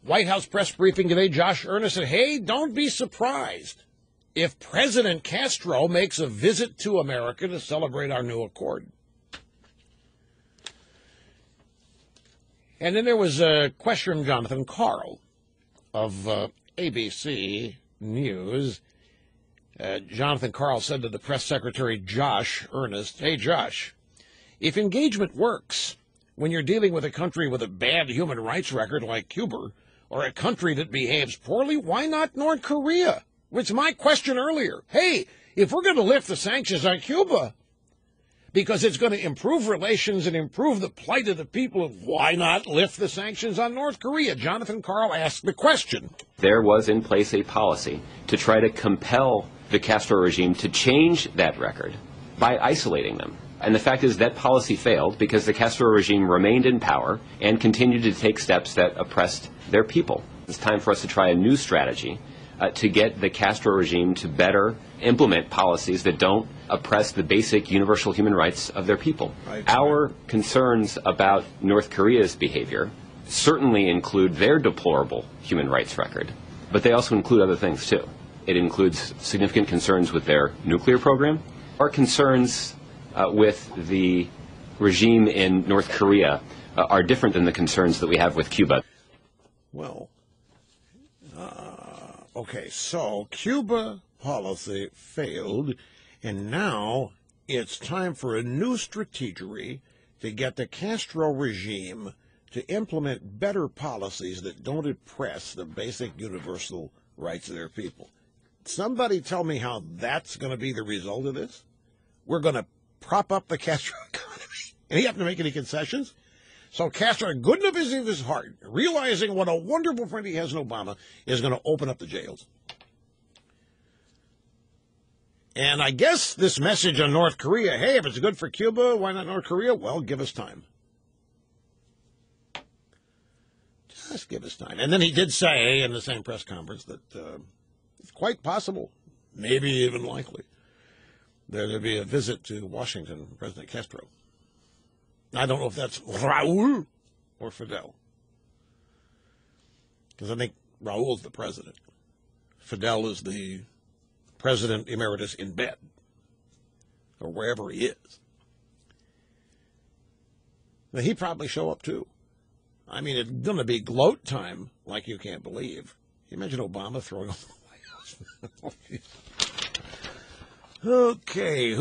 White House press briefing today, Josh Earnest said, hey, don't be surprised if President Castro makes a visit to America to celebrate our new accord. And then there was a question from Jonathan Karl of ABC News. Jonathan Karl said to the press secretary, Josh Earnest, hey, Josh, if engagement works when you're dealing with a country with a bad human rights record like Cuba, or a country that behaves poorly, why not North Korea? Which is my question earlier. Hey, if we're going to lift the sanctions on Cuba because it's going to improve relations and improve the plight of the people, why not lift the sanctions on North Korea? Jonathan Karl asked the question. There was in place a policy to try to compel the Castro regime to change that record by isolating them. And the fact is that policy failed because the Castro regime remained in power and continued to take steps that oppressed their people. It's time for us to try a new strategy to get the Castro regime to better implement policies that don't oppress the basic universal human rights of their people. Right. Our concerns about North Korea's behavior certainly include their deplorable human rights record, but they also include other things too. It includes significant concerns with their nuclear program. Our concerns with the regime in North Korea are different than the concerns that we have with Cuba. Well, okay, so Cuba policy failed, and now it's time for a new strategy to get the Castro regime to implement better policies that don't oppress the basic universal rights of their people. Somebody tell me how that's going to be the result of this? We're going to prop up the Castro economy, and he have to make any concessions? So Castro, good enough is in his heart, realizing what a wonderful friend he has in Obama, is going to open up the jails. And I guess this message on North Korea, hey, if it's good for Cuba, why not North Korea? Well, give us time. Just give us time. And then he did say in the same press conference that it's quite possible, maybe even likely, there'll be a visit to Washington from President Castro. I don't know if that's Raul or Fidel, because I think Raul's the president. Fidel is the president emeritus in bed, or wherever he is. Now, he'd probably show up, too. I mean, it's going to be gloat time like you can't believe. Can you imagine Obama throwing off the White House? Okay.